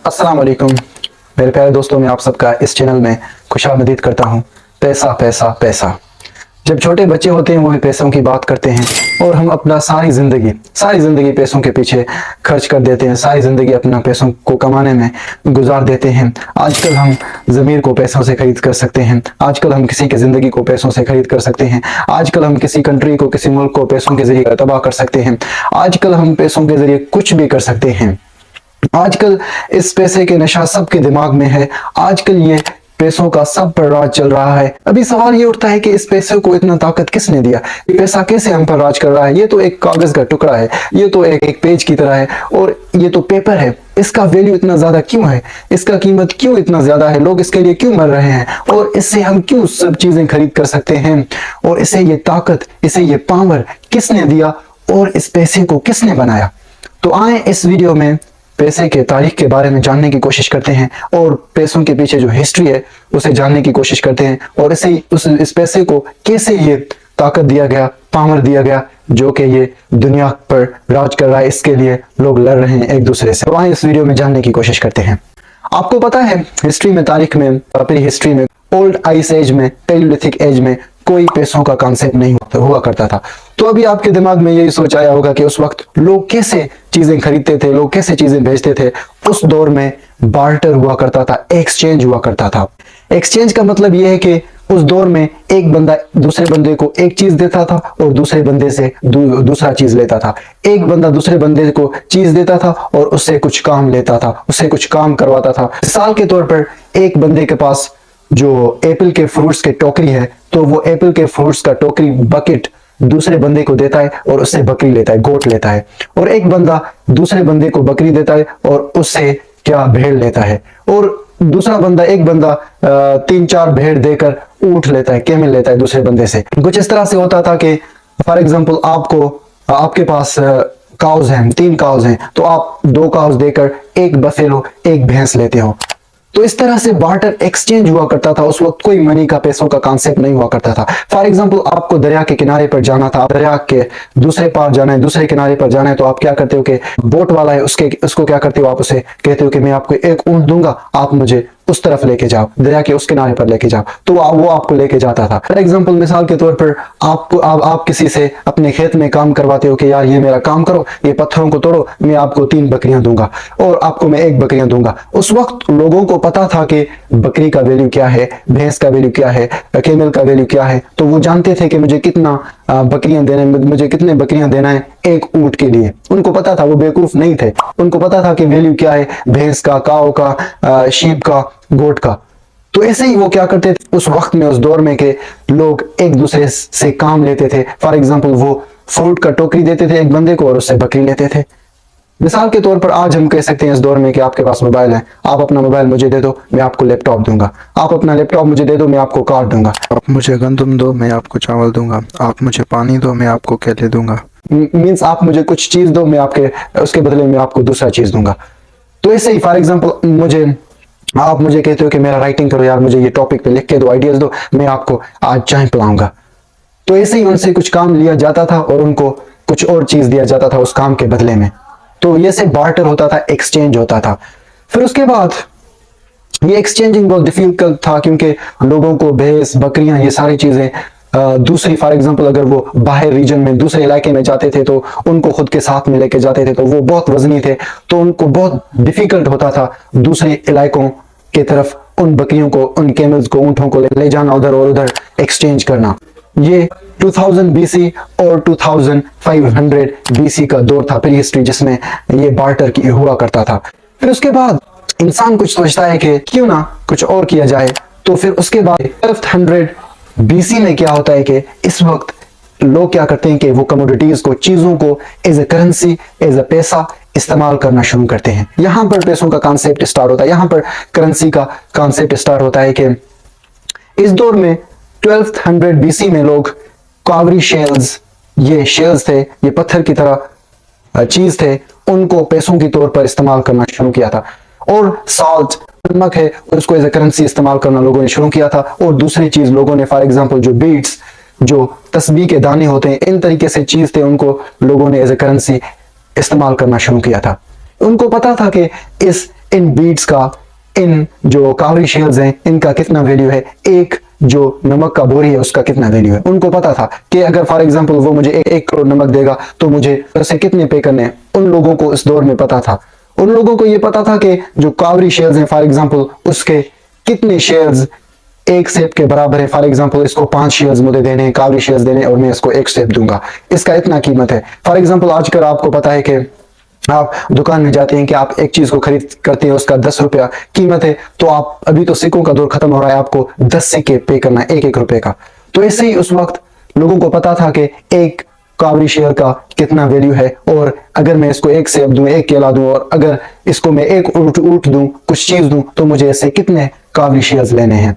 अस्सलाम वालेकुम मेरे प्यारे दोस्तों, मैं आप सबका इस चैनल में खुशामदीद करता हूँ। पैसा पैसा पैसा। जब छोटे बच्चे होते हैं वो भी पैसों की बात करते हैं और हम अपना सारी ज़िंदगी पैसों के पीछे खर्च कर देते हैं। सारी ज़िंदगी अपना पैसों को कमाने में गुजार देते हैं। आजकल हम ज़मीर को पैसों से खरीद कर सकते हैं। आजकल हम किसी की ज़िंदगी को पैसों से खरीद कर सकते हैं। आजकल हम किसी कंट्री को, किसी मुल्क को पैसों के ज़रिए तबाह कर सकते हैं। आजकल हम पैसों के ज़रिए कुछ भी कर सकते हैं। आजकल इस पैसे के नशा सबके दिमाग में है। आजकल ये पैसों का सब पर राज चल रहा है। अभी सवाल ये उठता है कि इस पैसे को इतना ताकत किसने दिया? ये पैसा कैसे हम पर राज कर रहा है? ये तो एक कागज का टुकड़ा है, ये तो एक पेज की तरह है और ये तो पेपर है। इसका वैल्यू इतना ज्यादा क्यों है? इसका कीमत क्यों इतना ज्यादा है? लोग इसके लिए क्यों मर रहे हैं? और इससे हम क्यों सब चीजें खरीद कर सकते हैं? और इसे ये ताकत, इसे ये पावर किसने दिया और इस पैसे को किसने बनाया? तो आए इस वीडियो में पैसे के तारीख के बारे में जानने की कोशिश करते हैं और पैसों के पीछे जो हिस्ट्री है उसे जानने की कोशिश करते हैं और इस पैसे को कैसे ये ताकत दिया गया, पावर दिया गया, जो कि ये दुनिया पर राज कर रहा है। इसके लिए लोग लड़ रहे हैं एक दूसरे से। तो आइए इस वीडियो में जानने की कोशिश करते हैं। आपको पता है हिस्ट्री में, तारीख में, अपनी हिस्ट्री में, ओल्ड आइस एज में, पैलियोलिथिक एज में कोई पैसों का कॉन्सेप्ट नहीं हुआ करता था। तो अभी आपके दिमाग में यही सोच आया होगा कि उस वक्त लोग कैसे चीजें खरीदते थे, लोग कैसे चीजें बेचते थे। उस दौर में बार्टर हुआ करता था, एक्सचेंज हुआ करता था। एक्सचेंज का मतलब यह है कि उस दौर में एक बंदा दूसरे बंदे को एक चीज देता था और दूसरे बंदे से दूसरा चीज लेता था। एक बंदा दूसरे बंदे को चीज देता था और उससे कुछ काम लेता था, उससे कुछ काम करवाता था। मिसाल के तौर पर एक बंदे के पास जो एप्पल के फ्रूट्स के टोकरी है, तो वो एप्पल के फ्रूट्स का टोकरी बकेट दूसरे बंदे को देता है और उससे बकरी लेता है, गोट लेता है। और एक बंदा दूसरे बंदे को बकरी देता है और उससे क्या, भेड़ लेता है। और दूसरा बंदा, एक बंदा 3-4 भेड़ देकर ऊंट लेता है, कैमल लेता है दूसरे बंदे से। कुछ इस तरह से होता था कि फॉर एग्जांपल आपके पास काउज हैं, 3 काउज हैं, तो आप 2 काउज देकर एक बफेलो, एक भैंस लेते हो। तो इस तरह से बार्टर एक्सचेंज हुआ करता था। उस वक्त कोई मनी का, पैसों का कॉन्सेप्ट नहीं हुआ करता था। फॉर एग्जांपल आपको दरिया के किनारे पर जाना था, दरिया के दूसरे पार जाना है, दूसरे किनारे पर जाना है, तो आप क्या करते हो कि बोट वाला है उसको क्या करते हो, आप उसे कहते हो कि मैं आपको एक ऊंट दूंगा, आप मुझे उस तरफ लेके जाओ, दरिया के उस किनारे पर लेके जाओ। तो वो आपको लेके जाता था। फॉर एग्जांपल, मिसाल के तौर पर आप किसी से अपने खेत में काम करवाते हो कि यार ये मेरा काम करो, ये पत्थरों को तोड़ो, मैं आपको 3 बकरियां दूंगा और आपको मैं 1 बकरियां दूंगा। उस वक्त लोगों को पता था कि बकरी का वैल्यू क्या है, भैंस का वैल्यू क्या है, कैमल का वैल्यू क्या है। तो वो जानते थे कि मुझे कितना बकरियां देना है, मुझे कितने बकरियां देना है एक ऊंट के लिए। उनको पता था, वो बेवकूफ नहीं थे। उनको पता था कि वैल्यू क्या है भैंस का, काऊ का, शीप का, गोट का। तो ऐसे ही वो क्या करते थे उस वक्त में, उस दौर में, कि लोग एक दूसरे से काम लेते थे। फॉर एग्जांपल, वो फ्रूट का टोकरी देते थे एक बंदे को और उससे बकरी लेते थे। मिसाल के तौर पर आज हम कह सकते हैं इस दौर में कि आपके पास मोबाइल है, आप अपना मोबाइल मुझे दे दो, मैं आपको लैपटॉप दूंगा। आप अपना लैपटॉप मुझे दे दो, मैं आपको कार दूंगा। आप मुझे गंदम दो, मैं आपको चावल दूंगा। आप मुझे पानी दो, मैं आपको केले दूंगा। मीन्स आप मुझे कुछ चीज दो, मैं उसके बदले में आपको दूसरा चीज दूंगा। तो ऐसे ही फॉर एग्जांपल, आप मुझे कहते हो कि मेरा राइटिंग करो यार, मुझे ये टॉपिक पे लिख के दो, आइडियाज दो, मैं आपको आज चाय पिलाऊंगा। तो ऐसे ही उनसे कुछ काम लिया जाता था और उनको कुछ और चीज दिया जाता था उस काम के बदले में। तो ये से बार्टर होता था, एक्सचेंज होता था। फिर उसके बाद ये एक्सचेंजिंग बहुत डिफिकल्ट था क्योंकि लोगों को भैंस, बकरियां, ये सारी चीजें दूसरी, फॉर एग्जांपल अगर वो बाहर रीजन में, दूसरे इलाके में जाते थे तो उनको खुद के साथ में लेके जाते थे, तो वो बहुत वजनी थे, तो उनको बहुत डिफिकल्ट होता था दूसरे इलाकों की तरफ उन बकरियों को, उन कैमल्स को, ऊंटों को ले जाना उधर और उधर एक्सचेंज करना। ये 2000 बीसी और 2500 बीसी का दौर था, प्री हिस्ट्री, जिसमें ये बार्टर की हुआ करता था। फिर उसके बाद इंसान कुछ सोचता है कि क्यों ना कुछ और किया जाए। तो फिर उसके बाद 1200 बीसी में क्या होता है कि इस वक्त लोग क्या करते हैं कि वो कमोडिटीज को, चीजों को as a currency, as a पैसा इस्तेमाल करना शुरू करते हैं। यहां पर पैसों का कॉन्सेप्ट स्टार्ट होता है, यहां पर करेंसी का कॉन्सेप्ट स्टार्ट होता है कि इस दौर में 1200 बीसी में लोग कावरी शेल्स, ये शेल्स थे, ये पत्थर की तरह चीज थे, उनको पैसों के तौर पर इस्तेमाल करना शुरू किया था। और सॉल्ट, नमक है, और उसको एज ए करेंसी इस्तेमाल करना लोगों ने शुरू किया था। और दूसरी चीज लोगों ने, फॉर एग्जांपल, जो बीड्स, जो तस्बीह के दाने होते हैं, इन तरीके से चीज थे, उनको लोगों ने एज ए करेंसी इस्तेमाल करना शुरू किया था। उनको पता था कि इन बीड्स का, इन जो कावरी शेल्स हैं इनका कितना वैल्यू है, एक जो नमक का बोरी है उसका कितना वैल्यू है। उनको पता था कि अगर फॉर एग्जांपल वो मुझे 1 करोड़ नमक देगा तो मुझे उसे कितने पे करने हैं। उन लोगों को इस दौर में पता था। उन लोगों को ये पता था कि जो कावरी शेयर्स हैं फॉर एग्जांपल उसके कितने शेयर्स एक सेब के बराबर है। फॉर एग्जांपल इसको 5 शेयर्स मुझे देने हैं, कावरी शेयर्स देने हैं, और मैं इसको 1 सेब दूंगा, इसका इतना कीमत है। फॉर एग्जांपल आजकल आपको पता है कि आप दुकान में जाते हैं कि आप एक चीज को खरीद करते हैं, उसका 10 रुपया कीमत है, तो आप अभी तो सिक्कों का दौर खत्म हो रहा है, आपको 10 सिक्के पे करना है 1-1 रुपए का। तो ऐसे ही उस वक्त लोगों को पता था कि एक कावरी शेयर का कितना वैल्यू है, और अगर मैं इसको 1 सेब दूं, 1 केला दूं, और अगर इसको मैं 1 ऊंट दूं, कुछ चीज दूं, तो मुझे ऐसे कितने कावरी शेयर्स लेने हैं।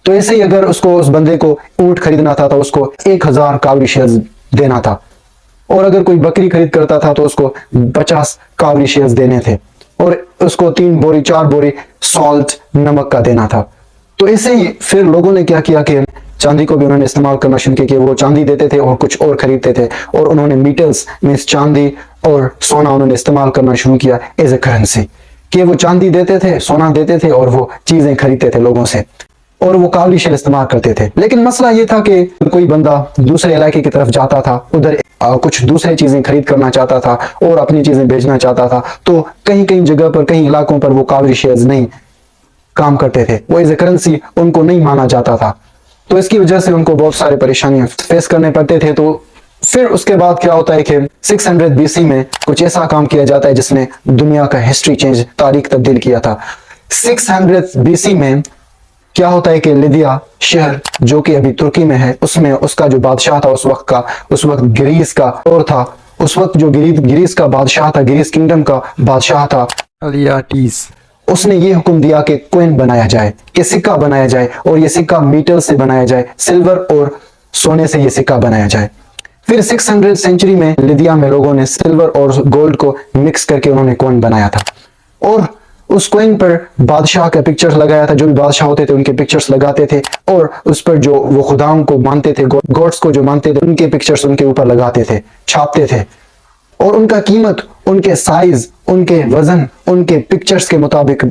तो ऐसे ही अगर उसको, उस बंदे को ऊंट खरीदना था तो उसको 1000 कावरी शेयर्स देना था, और अगर कोई बकरी खरीद करता था तो उसको 50 कावरी शेयर्स देने थे, और उसको 3 बोरी 4 बोरी सॉल्ट नमक का देना था। तो ऐसे ही फिर लोगों ने क्या किया कि चांदी को भी उन्होंने इस्तेमाल करना शुरू किया कि वो चांदी देते थे और कुछ और खरीदते थे, और उन्होंने मीटल्स में चांदी और सोना उन्होंने इस्तेमाल करना शुरू किया एज ए करेंसी, कि वो चांदी देते थे, सोना देते थे, और वो चीजें खरीदते थे लोगों से, और वो कावरी शेयर इस्तेमाल करते थे। लेकिन मसला ये था कि कोई बंदा दूसरे इलाके की तरफ जाता था, उधर कुछ दूसरी चीजें खरीद करना चाहता था और अपनी चीजें बेचना चाहता था, तो कहीं कहीं जगह पर, कहीं इलाकों पर वो कावरी शेयर्स नहीं काम करते थे, वो एज ए करेंसी उनको नहीं माना जाता था। तो इसकी वजह से उनको बहुत सारे परेशानियां फेस करने पड़ते थे। तो फिर उसके बाद क्या होता है कि 600 BC में कुछ ऐसा काम किया जाता है जिसने दुनिया का हिस्ट्री चेंज, तारीख तब्दील किया था। 600 BC में क्या होता है कि लिदिया शहर जो कि अभी तुर्की में है, उसमें उसका जो बादशाह था उस वक्त ग्रीस का और था, उस वक्त जो ग्रीस का बादशाह था, ग्रीस किंगडम का बादशाह था अलियाटीज, उसने ये हुक्म दिया कि कॉइन बनाया जाए, कि सिक्का बनाया जाए, और ये सिक्का मीटल से बनाया जाए, सिल्वर और सोने से ये सिक्का बनाया जाए। फिर 600 सेंचुरी में लिदिया में लोगों ने सिल्वर और गोल्ड को मिक्स करके उन्होंने कॉइन बनाया था, और उस कॉइन पर बादशाह का पिक्चर्स लगाया था। जो भी बादशाह होते थे उनके पिक्चर्स लगाते थे, और उस पर जो वो खुदाओं को मानते थे, गॉड्स को जो मानते थे, उनके पिक्चर्स उनके ऊपर लगाते थे, छापते थे, और उनका कीमत उनके साइज, उनके वजन, उनके पिक्चर्स के मुताबिक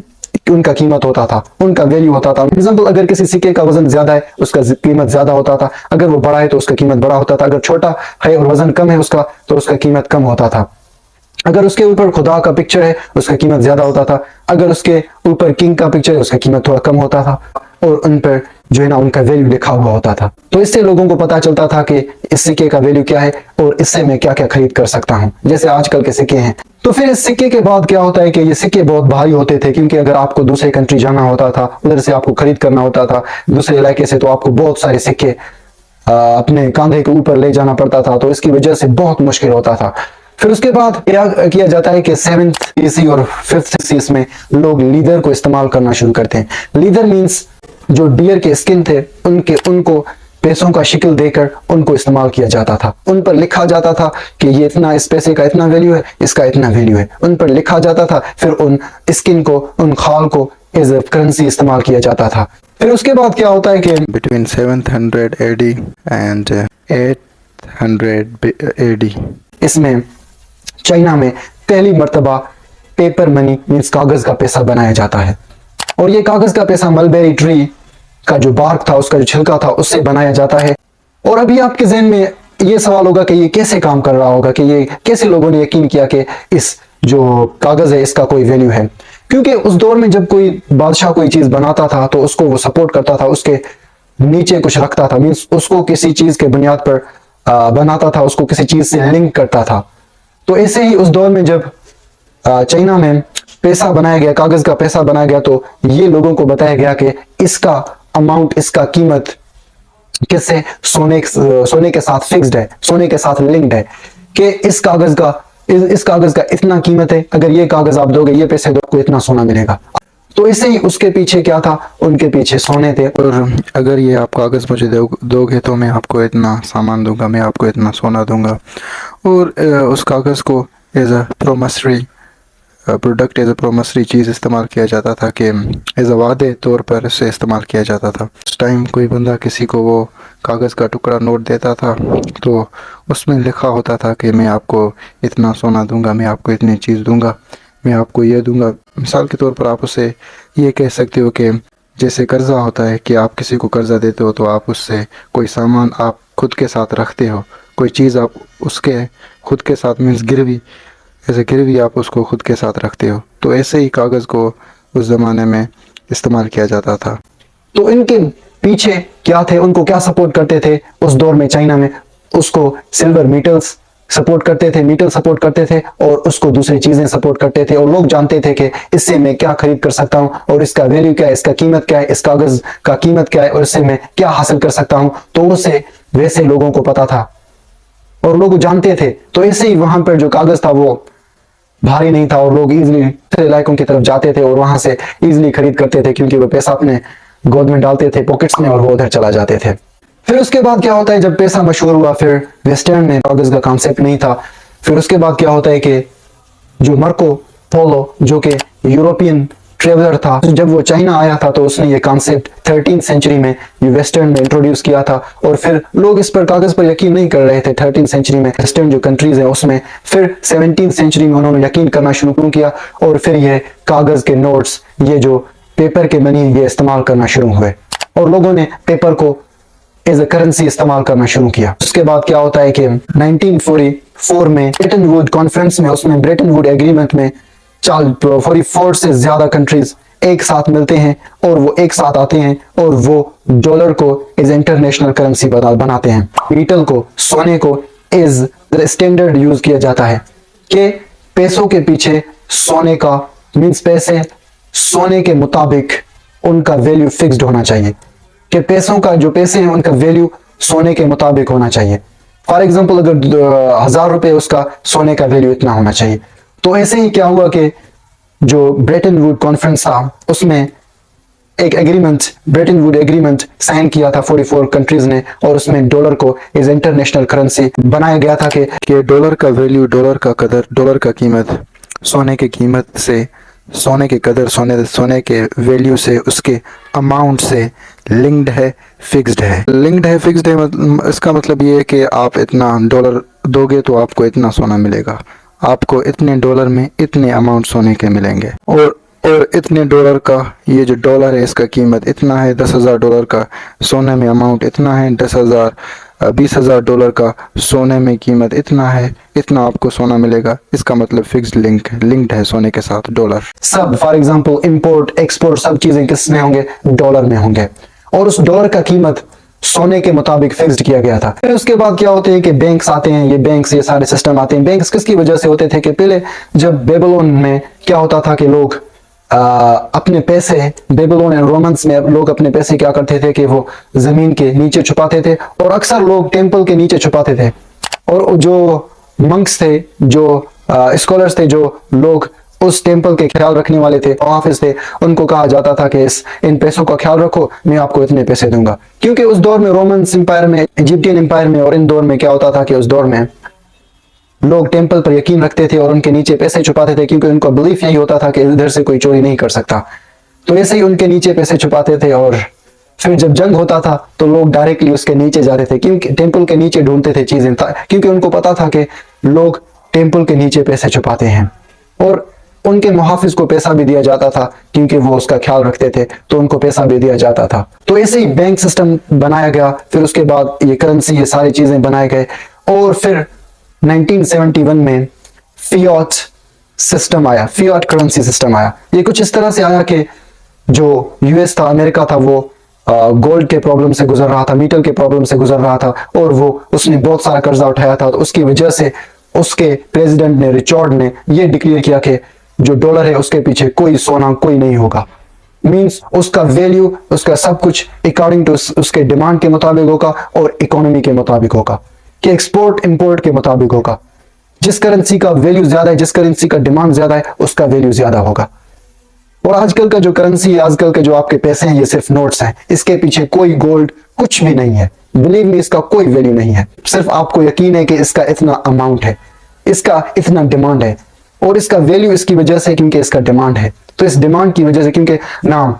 उनका कीमत होता था, उनका वैल्यू होता था। एग्जाम्पल, अगर किसी सिक्के का वजन ज्यादा है उसका कीमत ज्यादा होता था, अगर वो बड़ा है तो उसका कीमत बड़ा होता था, अगर छोटा है और वजन कम है उसका तो उसका कीमत कम होता था, अगर उसके ऊपर खुदा का पिक्चर है उसका कीमत ज्यादा होता था, अगर उसके ऊपर किंग का पिक्चर है उसका कीमत थोड़ा कम होता था, और उन पर जो है ना उनका वैल्यू लिखा हुआ होता था। तो इससे लोगों को पता चलता था कि इस सिक्के का वैल्यू क्या है और इससे मैं क्या क्या खरीद कर सकता हूँ, जैसे आजकल के सिक्के हैं। तो फिर इस सिक्के के बाद क्या होता है कि ये सिक्के बहुत भारी होते थे, क्योंकि अगर आपको दूसरे कंट्री जाना होता था, उधर से आपको खरीद करना होता था दूसरे इलाके से, तो आपको बहुत सारे सिक्के अपने कंधे के ऊपर ले जाना पड़ता था, तो इसकी वजह से बहुत मुश्किल होता था। फिर उसके बाद क्या किया जाता है कि 7th BC और 5th BC में लोग लीदर को इस्तेमाल करना शुरू करते हैं। लीदर मींस जो डियर के स्किन थे उनको पैसों का शिकल देकर उनको इस्तेमाल किया जाता था, उन पर लिखा जाता था कि ये इतना, इस पैसे का इतना वैल्यू है, इसका इतना वैल्यू है, उन पर लिखा जाता था। फिर उन स्किन को, उन खाल को एज ए करेंसी इस्तेमाल किया जाता था। फिर उसके बाद क्या होता है कि बिटवीन 700 AD एंड 800 AD इसमें चाइना में पहली मर्तबा पेपर मनी मीन्स कागज का पैसा बनाया जाता है, और ये कागज का पैसा मलबेरी ट्री का जो बार्क था, उसका जो छिलका था, उससे बनाया जाता है। और अभी आपके ज़हन में ये सवाल होगा कि ये कैसे काम कर रहा होगा, कि ये कैसे लोगों ने यकीन किया कि इस जो कागज है इसका कोई वैल्यू है। क्योंकि उस दौर में जब कोई बादशाह कोई चीज बनाता था तो उसको वो सपोर्ट करता था, उसके नीचे कुछ रखता था, मीन्स उसको किसी चीज के बुनियाद पर बनाता था, उसको किसी चीज से लिंक करता था। तो ऐसे ही उस दौर में जब चाइना में पैसा बनाया गया, कागज का पैसा बनाया गया, तो ये लोगों को बताया गया कि इसका अमाउंट, इसका कीमत किससे, सोने के साथ फिक्स्ड है, सोने के साथ लिंक्ड है, कि इस कागज का इतना कीमत है, अगर ये कागज आप दोगे, ये पैसे दो, आपको इतना सोना मिलेगा। तो ऐसे ही उसके पीछे क्या था, उनके पीछे सोने थे। और अगर ये आप कागज़ मुझे दोगे तो मैं आपको इतना सामान दूंगा, मैं आपको इतना सोना दूंगा। और उस कागज़ को as a promissory product, as a promissory चीज़ इस्तेमाल किया जाता था, कि एज अ वादे तौर पर इसे इस्तेमाल किया जाता था। उस टाइम कोई बंदा किसी को वो कागज़ का टुकड़ा नोट देता था तो उसमें लिखा होता था कि मैं आपको इतना सोना दूंगा, मैं आपको इतनी चीज़ दूंगा, मैं आपको ये दूंगा। मिसाल के तौर पर आप उसे ये कह सकते हो कि जैसे कर्ज़ा होता है कि आप किसी को कर्ज़ा देते हो तो आप उससे कोई सामान आप खुद के साथ रखते हो, कोई चीज़ आप उसके खुद के साथ मीन्स गिरवी, ऐसे गिरवी आप उसको खुद के साथ रखते हो। तो ऐसे ही कागज़ को उस ज़माने में इस्तेमाल किया जाता था। तो इनके पीछे क्या थे, उनको क्या सपोर्ट करते थे उस दौर में चाइना में? उसको सिल्वर मेटल्स सपोर्ट करते थे, मेटल सपोर्ट करते थे, और उसको दूसरी चीजें सपोर्ट करते थे। और लोग जानते थे कि इससे मैं क्या खरीद कर सकता हूं और इसका वैल्यू क्या है, इसका कीमत क्या है, इस कागज का कीमत क्या है और इससे मैं क्या हासिल कर सकता हूं। तो उसे वैसे लोगों को पता था और लोग जानते थे। तो ऐसे ही वहां पर जो कागज था वो भारी नहीं था और लोग इजीली इलाकों की तरफ जाते थे और वहां से इजीली खरीद करते थे, क्योंकि वो पैसा अपने गोद में डालते थे पॉकेट्स में और वो उधर चला जाते थे। फिर उसके बाद क्या होता है, जब पैसा मशहूर हुआ, फिर वेस्टर्न में कागज का कॉन्सेप्ट नहीं था। फिर उसके बाद क्या होता है कि जो मार्को पोलो, जो कि यूरोपियन ट्रेवलर था, जब वो चाइना आया था तो उसने ये कॉन्सेप्ट 13th सेंचुरी में ये वेस्टर्न में इंट्रोड्यूस किया था। और फिर लोग इस पर कागज पर यकीन नहीं कर रहे थे 13th सेंचुरी में, वेस्टर्न जो कंट्रीज है उसमें। फिर 17th सेंचुरी में उन्होंने यकीन करना शुरू किया और फिर ये कागज के नोट्स, ये जो पेपर के मनी, ये इस्तेमाल करना शुरू हुए और लोगों ने पेपर को एज ए करेंसी इस्तेमाल करना शुरू किया। उसके बाद क्या होता है कि 1944 में ब्रेटन वुड कॉन्फ्रेंस में, उसमें ब्रेटन वुड एग्रीमेंट में 44 से ज्यादा कंट्रीज एक साथ मिलते हैं और वो एक साथ आते हैं और वो डॉलर को एज इंटरनेशनल करेंसी बनाते हैं। मेटल को, सोने को एज स्टैंडर्ड यूज किया जाता है कि पैसों के पीछे सोने का मीन्स पैसे सोने के मुताबिक उनका वैल्यू फिक्स्ड होना चाहिए, कि पैसों का जो पैसे हैं उनका वैल्यू सोने के मुताबिक होना चाहिए। फॉर एग्जांपल अगर 1000 रुपए उसका सोने का वैल्यू इतना होना चाहिए। तो ऐसे ही क्या हुआ कि जो ब्रेटन वुड कॉन्फ्रेंस था उसमें एक agreement, Bretton Wood agreement sign किया था 44 कंट्रीज ने, और उसमें डॉलर को एज इंटरनेशनल करेंसी बनाया गया था कि डॉलर का वैल्यू, डॉलर का कदर, डॉलर का कीमत सोने की कीमत से, सोने के कदर, सोने के वैल्यू से, उसके अमाउंट से लिंक्ड है, फिक्स्ड है। लिंक्ड है, फिक्स्ड है, इसका मतलब ये है कि आप इतना डॉलर दोगे तो आपको इतना सोना मिलेगा, आपको इतने डॉलर में इतने अमाउंट सोने के मिलेंगे। और इतने डॉलर का, ये जो डॉलर है इसका कीमत इतना है, 10,000 डॉलर का सोने में अमाउंट इतना है, 20,000 डॉलर का सोने में कीमत इतना है, इतना आपको सोना मिलेगा। इसका मतलब फिक्स्ड लिंक्ड है सोने के साथ डॉलर। सब फॉर एग्जांपल इंपोर्ट एक्सपोर्ट सब चीजें किस में होंगे, डॉलर में होंगे, और उस डॉलर का कीमत सोने के मुताबिक फिक्स्ड किया गया था। फिर उसके बाद क्या होते हैं कि बैंक्स आते हैं, ये बैंक्स, ये सारे सिस्टम आते हैं। बैंक्स किसकी वजह से होते थे कि पहले जब बेबीलोन में क्या होता था कि लोग अपने पैसे, बेबीलोन एंड रोमन्स में लोग अपने पैसे क्या करते थे कि वो जमीन के नीचे छुपाते थे, और अक्सर लोग टेंपल के नीचे छुपाते थे। और जो मंक्स थे, जो स्कॉलर्स थे, जो लोग उस टेंपल के ख्याल रखने वाले थे, ऑफिस थे, उनको कहा जाता था कि इन पैसों का ख्याल रखो, मैं आपको इतने पैसे दूंगा। क्योंकि उस दौर में रोमन्स एम्पायर में, इजिप्टियन एम्पायर में और इन दौर में क्या होता था कि उस दौर में लोग टेंपल पर यकीन रखते थे और उनके नीचे पैसे छुपाते थे, क्योंकि उनका बिलीफ यही होता था कि इधर से कोई चोरी नहीं कर सकता। तो ऐसे ही उनके नीचे पैसे छुपाते थे, और फिर जब जंग होता था तो लोग डायरेक्टली उसके नीचे जाते थे, क्योंकि टेंपल के नीचे ढूंढते थे चीजें, क्योंकि उनको पता था कि लोग टेंपल के नीचे पैसे छुपाते हैं। और उनके मुहाफिज को पैसा भी दिया जाता था, क्योंकि वो उसका ख्याल रखते थे, तो उनको पैसा भी दिया जाता था। तो ऐसे ही बैंक सिस्टम बनाया गया। फिर उसके बाद ये करेंसी, ये सारी चीजें बनाए गए। और फिर 1971 में फियाट सिस्टम आया, फियाट करेंसी सिस्टम आया। ये कुछ इस तरह से आया कि जो यूएस था, अमेरिका था, वो गोल्ड के प्रॉब्लम से गुजर रहा था, मेटल के प्रॉब्लम से गुजर रहा था, और वो उसने बहुत सारा कर्जा उठाया था। तो उसकी वजह से उसके प्रेसिडेंट ने, रिचर्ड ने, ये डिक्लेयर किया कि जो डॉलर है उसके पीछे कोई सोना कोई नहीं होगा। मींस उसका वैल्यू, उसका सब कुछ अकॉर्डिंग टू उसके डिमांड के मुताबिक होगा और इकोनॉमी के मुताबिक होगा, कि एक्सपोर्ट इंपोर्ट के मुताबिक होगा। जिस करेंसी का वैल्यू ज्यादा है, जिस करेंसी का डिमांड ज्यादा है, उसका वैल्यू ज्यादा होगा। और आजकल का जो करेंसी है, आजकल के जो आपके पैसे हैं, ये सिर्फ नोट्स हैं, इसके पीछे कोई गोल्ड कुछ भी नहीं है। बिलीव मी, इसका कोई वैल्यू नहीं है। सिर्फ आपको यकीन है कि इसका इतना अमाउंट है, इसका इतना डिमांड है, और इसका वैल्यू इसकी वजह से क्योंकि इसका डिमांड है। तो इस डिमांड की वजह से, क्योंकि ना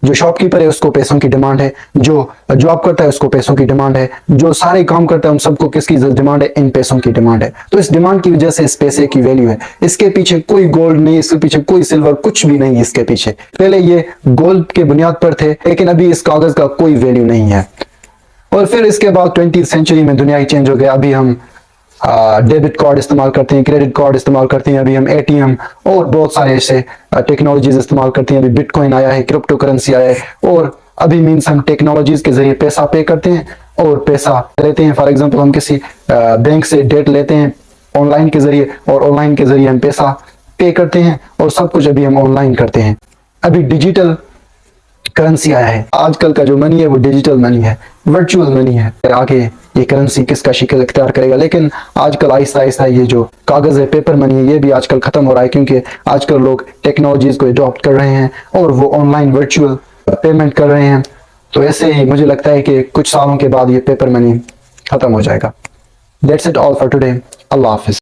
जो शॉपकीपर है उसको पैसों की डिमांड है, जो जॉब करता है उसको पैसों की डिमांड है, जो सारे काम करता है उन सबको किसकी डिमांड है? इन पैसों की डिमांड है। तो इस डिमांड की वजह से इस पैसे की वैल्यू है। इसके पीछे कोई गोल्ड नहीं, इसके पीछे कोई सिल्वर, कुछ भी नहीं। इसके पीछे पहले ये गोल्ड के बुनियाद पर थे, लेकिन अभी इस कागज का कोई वैल्यू नहीं है। और फिर इसके बाद 20वीं सेंचुरी में दुनिया ही चेंज हो गया। अभी हम डेबिट कार्ड इस्तेमाल करते हैं, क्रेडिट कार्ड इस्तेमाल करते हैं, अभी हम एटीएम और बहुत सारे ऐसे टेक्नोलॉजीज इस्तेमाल करते हैं। अभी बिटकॉइन आया है, क्रिप्टो करेंसी आया है, और अभी मीन्स हम टेक्नोलॉजीज के जरिए पैसा पे करते हैं और पैसा लेते हैं। फॉर एग्जांपल हम किसी बैंक से डेट लेते हैं ऑनलाइन के जरिए, और ऑनलाइन के जरिए हम पैसा पे करते हैं, और सब कुछ अभी हम ऑनलाइन करते हैं। अभी डिजिटल करेंसी आया है। आजकल का जो मनी है वो डिजिटल मनी है, वर्चुअल मनी है। आगे ये करेंसी किसका शिकल इख्तियार करेगा, लेकिन आजकल आहिस्ता आहिस्ता ये जो कागज है, पेपर मनी है, ये भी आजकल खत्म हो रहा है, क्योंकि आजकल लोग टेक्नोलॉजीज को अडॉप्ट कर रहे हैं और वो ऑनलाइन वर्चुअल पेमेंट कर रहे हैं। तो ऐसे ही मुझे लगता है कि कुछ सालों के बाद ये पेपर मनी खत्म हो जाएगा। That's it all for today. Allah Hafiz.